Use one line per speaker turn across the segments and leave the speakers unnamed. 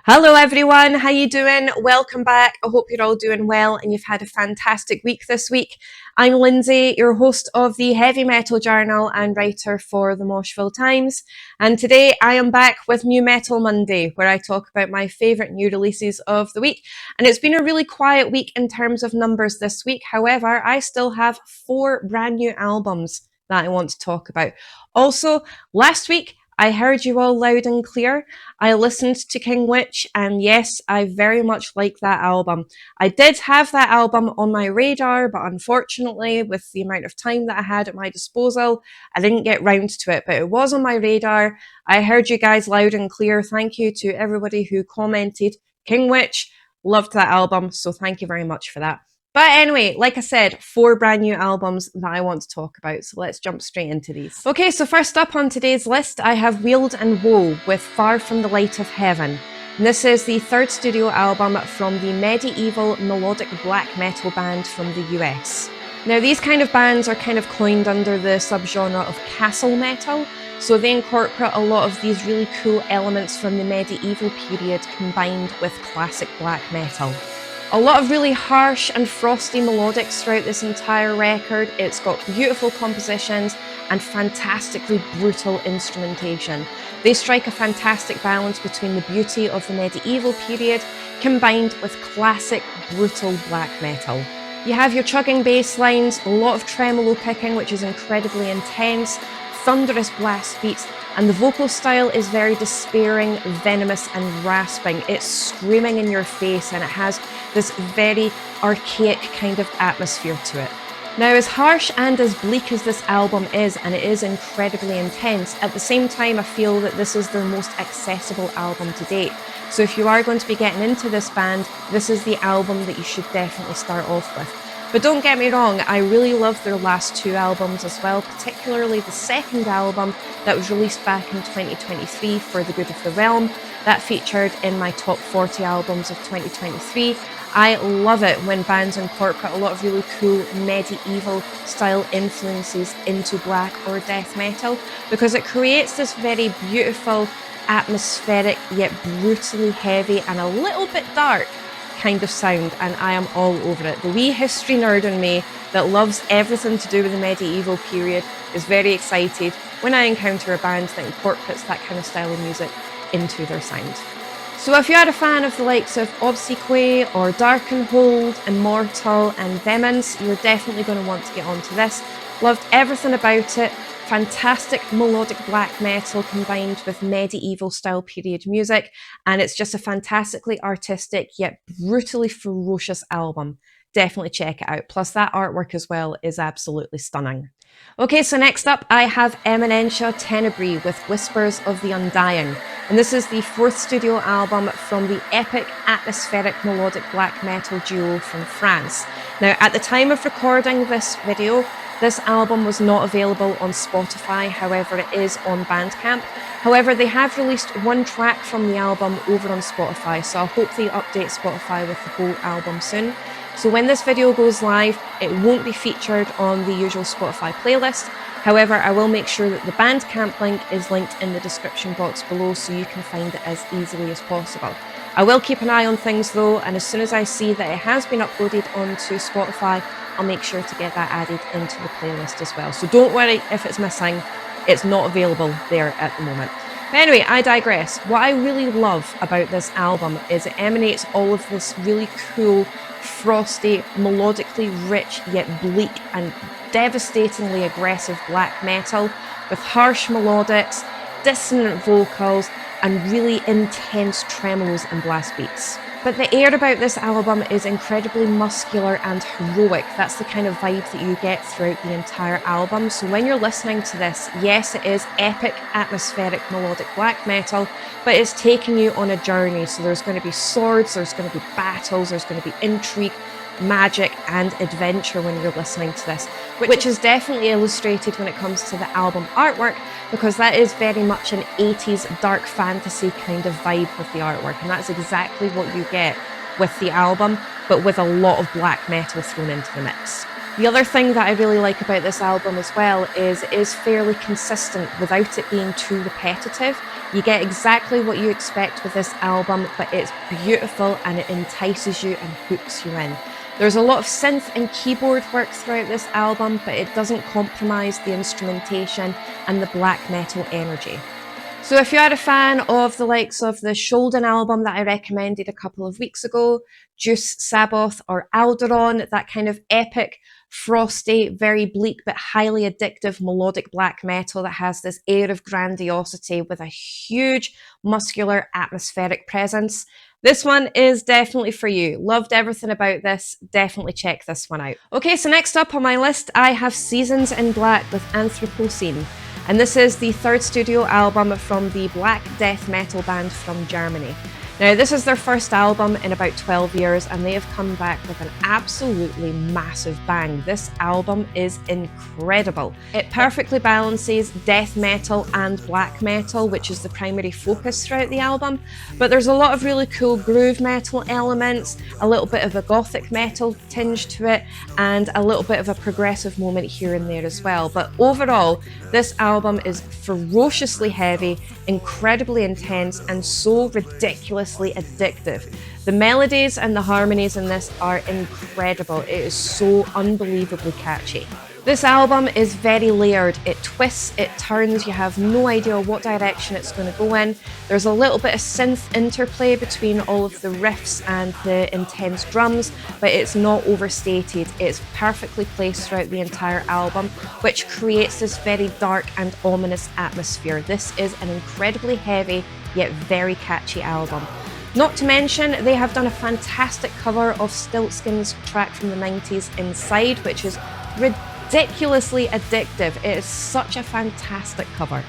Hello everyone, how you doing? Welcome back. I hope you're all doing well and you've had a fantastic week this week. I'm Lindsay, your host of the Heavy Metal Journal and writer for the Moshville Times. And today I am back with New Metal Monday, where I talk about my favourite new releases of the week. And it's been a really quiet week in terms of numbers this week. However, I still have 4 brand new albums that I want to talk about. Also, last week, I heard you all loud and clear. I listened to King Witch, and yes, I very much like that album. I did have that album on my radar, but unfortunately, with the amount of time that I had at my disposal, I didn't get round to it, but it was on my radar. I heard you guys loud and clear. Thank you to everybody who commented. King Witch, loved that album, so thank you very much for that. But anyway, like I said, 4 brand new albums that I want to talk about, so let's jump straight into these. Okay, so first up on today's list, I have Wield and Wo with Far From the Light of Heaven. And this is the 3rd studio album from the medieval melodic black metal band from the US. Now, these kind of bands are kind of coined under the subgenre of castle metal, so they incorporate a lot of these really cool elements from the medieval period combined with classic black metal. A lot of really harsh and frosty melodics throughout this entire record. It's got beautiful compositions and fantastically brutal instrumentation. They strike a fantastic balance between the beauty of the medieval period combined with classic brutal black metal. You have your chugging bass lines, a lot of tremolo picking, which is incredibly intense, thunderous blast beats, and the vocal style is very despairing, venomous, and rasping. It's screaming in your face, and it has this very archaic kind of atmosphere to it. Now, as harsh and as bleak as this album is, and it is incredibly intense, at the same time I feel that this is their most accessible album to date. So if you are going to be getting into this band, this is the album that you should definitely start off with. But don't get me wrong, I really love their last 2 albums as well, particularly the 2nd album that was released back in 2023, For the Good of the Realm. That featured in my top 40 albums of 2023. I love it when bands incorporate a lot of really cool medieval style influences into black or death metal, because it creates this very beautiful, atmospheric, yet brutally heavy and a little bit dark kind of sound, and I am all over it. The wee history nerd in me that loves everything to do with the medieval period is very excited when I encounter a band that incorporates that kind of style of music into their sound. So if you are a fan of the likes of Obsequy or Darkenhold, Immortal and Vehemence, you're definitely going to want to get onto this. Loved everything about it. Fantastic melodic black metal combined with medieval style period music, and it's just a fantastically artistic yet brutally ferocious album. Definitely check it out. Plus that artwork as well is absolutely stunning. Okay, so next up I have Eminentia Tenebrae with Whispers of the Undying. And this is the 4th studio album from the epic atmospheric melodic black metal duo from France. Now, at the time of recording this video, this album was not available on Spotify, however it is on Bandcamp. However, they have released 1 track from the album over on Spotify, so I hope they update Spotify with the whole album soon. So when this video goes live, it won't be featured on the usual Spotify playlist. However, I will make sure that the Bandcamp link is linked in the description box below so you can find it as easily as possible. I will keep an eye on things though, and as soon as I see that it has been uploaded onto Spotify, I'll make sure to get that added into the playlist as well. So don't worry if it's missing, it's not available there at the moment. But anyway, I digress. What I really love about this album is it emanates all of this really cool, frosty, melodically rich yet bleak and devastatingly aggressive black metal with harsh melodics, dissonant vocals, and really intense tremolos and blast beats. But the air about this album is incredibly muscular and heroic. That's the kind of vibe that you get throughout the entire album. So when you're listening to this, yes, it is epic, atmospheric, melodic black metal, but it's taking you on a journey. So there's going to be swords, there's going to be battles, there's going to be intrigue, magic and adventure when you're listening to this, which is definitely illustrated when it comes to the album artwork, because that is very much an 80s dark fantasy kind of vibe with the artwork, and that's exactly what you get with the album, but with a lot of black metal thrown into the mix. The other thing that I really like about this album as well is it is fairly consistent without it being too repetitive. You get exactly what you expect with this album, but it's beautiful and it entices you and hooks you in. There's a lot of synth and keyboard work throughout this album, but it doesn't compromise the instrumentation and the black metal energy. So if you are a fan of the likes of the Shoulden album that I recommended a couple of weeks ago, Juice, Sabbath, or Alderon, that kind of epic, frosty, very bleak but highly addictive melodic black metal that has this air of grandiosity with a huge muscular atmospheric presence, this one is definitely for you. Loved everything about this. Definitely check this one out. Okay, so next up on my list, I have Seasons in Black with Anthropocene. And this is the third studio album from the black death metal band from Germany. Now, this is their first album in about 12 years, and they have come back with an absolutely massive bang. This album is incredible. It perfectly balances death metal and black metal, which is the primary focus throughout the album, but there's a lot of really cool groove metal elements, a little bit of a gothic metal tinge to it, and a little bit of a progressive moment here and there as well. But overall, this album is ferociously heavy, incredibly intense, and so ridiculously addictive. The melodies and the harmonies in this are incredible. It is so unbelievably catchy. This album is very layered. It twists, it turns, you have no idea what direction it's going to go in. There's a little bit of synth interplay between all of the riffs and the intense drums, but it's not overstated. It's perfectly placed throughout the entire album, which creates this very dark and ominous atmosphere. This is an incredibly heavy, yet very catchy album. Not to mention, they have done a fantastic cover of Stiltskin's track from the 90s, Inside, which is ridiculously addictive. It is such a fantastic cover.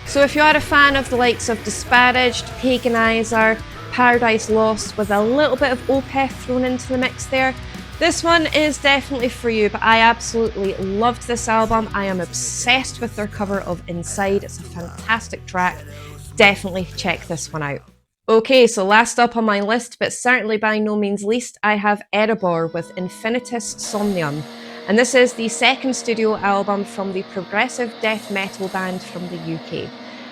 So if you are a fan of the likes of Disparaged, Paganizer, Paradise Lost with a little bit of Opeth thrown into the mix there, this one is definitely for you, but I absolutely loved this album. I am obsessed with their cover of Inside. It's a fantastic track. Definitely check this one out. Okay, so last up on my list, but certainly by no means least, I have Eraore with Infinitus Somnium. And this is the second studio album from the progressive death metal band from the UK.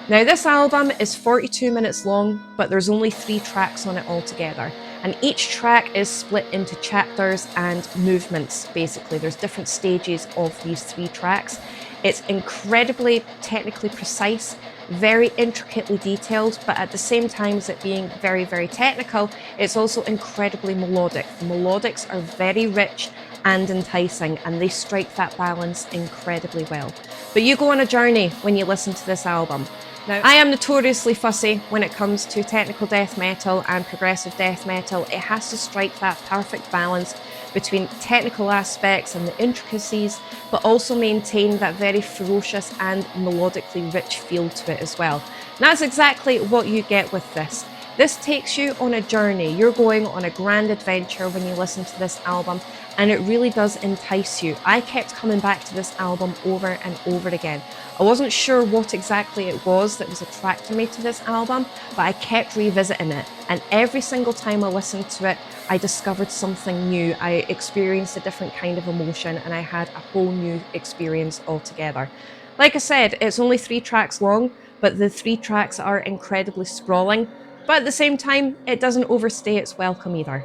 Now, this album is 42 minutes long, but there's only 3 tracks on it altogether. And each track is split into chapters and movements, basically. There's different stages of these 3 tracks. It's incredibly technically precise, very intricately detailed, but at the same time as it being very, very technical, it's also incredibly melodic. The melodics are very rich and enticing, and they strike that balance incredibly well. But you go on a journey when you listen to this album. Now, I am notoriously fussy when it comes to technical death metal and progressive death metal. It has to strike that perfect balance between technical aspects and the intricacies, but also maintain that very ferocious and melodically rich feel to it as well. And that's exactly what you get with this. This takes you on a journey. You're going on a grand adventure when you listen to this album, and it really does entice you. I kept coming back to this album over and over again. I wasn't sure what exactly it was that was attracting me to this album, but I kept revisiting it, and every single time I listened to it, I discovered something new. I experienced a different kind of emotion, and I had a whole new experience altogether. Like I said, it's only 3 tracks long, but the 3 tracks are incredibly sprawling, but at the same time, it doesn't overstay its welcome either.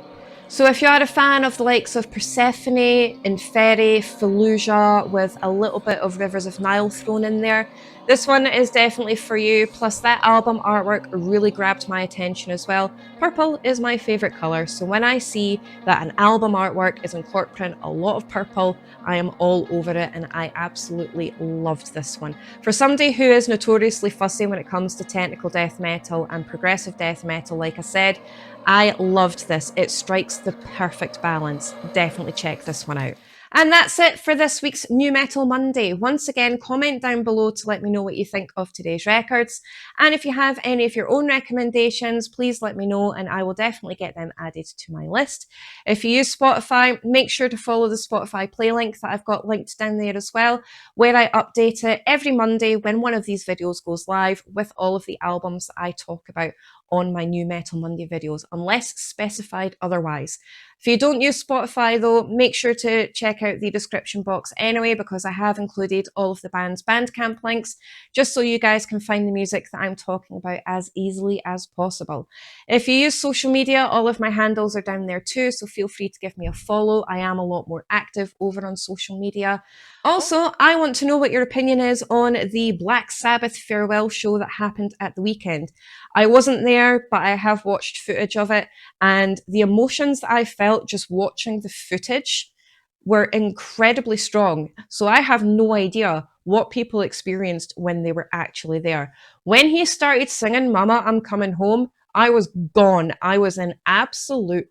So if you are a fan of the likes of Persephone, Inferi, Fallujah, with a little bit of Rivers of Nile thrown in there, this one is definitely for you. Plus that album artwork really grabbed my attention as well. Purple is my favourite colour, so when I see that an album artwork is incorporating a lot of purple, I am all over it, and I absolutely loved this one. For somebody who is notoriously fussy when it comes to technical death metal and progressive death metal, like I said, I loved this. It strikes the perfect balance. Definitely check this one out. And that's it for this week's New Metal Monday. Once again, comment down below to let me know what you think of today's records. And if you have any of your own recommendations, please let me know and I will definitely get them added to my list. If you use Spotify, make sure to follow the Spotify play link that I've got linked down there as well, where I update it every Monday when one of these videos goes live with all of the albums that I talk about on my new Metal Monday videos, unless specified otherwise. If you don't use Spotify though, make sure to check out the description box anyway, because I have included all of the band's Bandcamp links, just so you guys can find the music that I'm talking about as easily as possible. If you use social media, all of my handles are down there too, so feel free to give me a follow. I am a lot more active over on social media. Also, I want to know what your opinion is on the Black Sabbath farewell show that happened at the weekend. I wasn't there, but I have watched footage of it, and the emotions that I felt just watching the footage were incredibly strong. So I have no idea what people experienced when they were actually there. When he started singing Mama, I'm Coming Home, I was gone. I was in absolute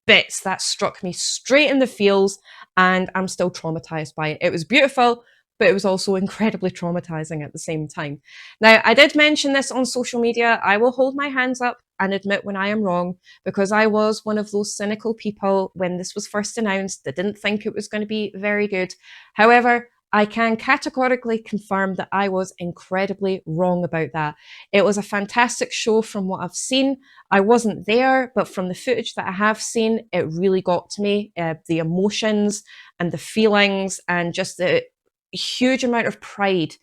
bits. That struck me straight in the feels, and I'm still traumatized by it. It was beautiful, but it was also incredibly traumatizing at the same time. Now, I did mention this on social media. I will hold my hands up and admit when I am wrong, because I was one of those cynical people when this was first announced that didn't think it was going to be very good. However, I can categorically confirm that I was incredibly wrong about that. It was a fantastic show from what I've seen. I wasn't there, but from the footage that I have seen, it really got to me. The emotions and the feelings and just the huge amount of pride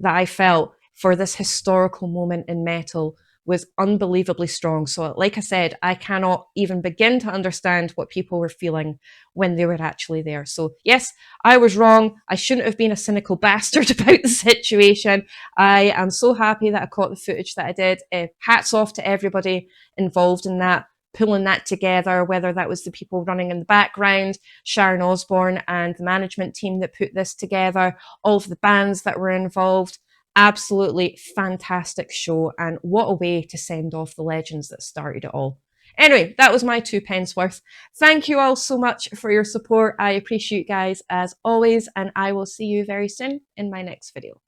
that I felt for this historical moment in metal was unbelievably strong. So, like I said, I cannot even begin to understand what people were feeling when they were actually there. So, yes, I was wrong. I shouldn't have been a cynical bastard about the situation. I am so happy that I caught the footage that I did. Hats off to everybody involved in that, pulling that together, whether that was the people running in the background, Sharon Osbourne and the management team that put this together, all of the bands that were involved. Absolutely fantastic show, and what a way to send off the legends that started it all. Anyway, that was my 2 pence worth. Thank you all so much for your support. I appreciate you guys as always, and I will see you very soon in my next video.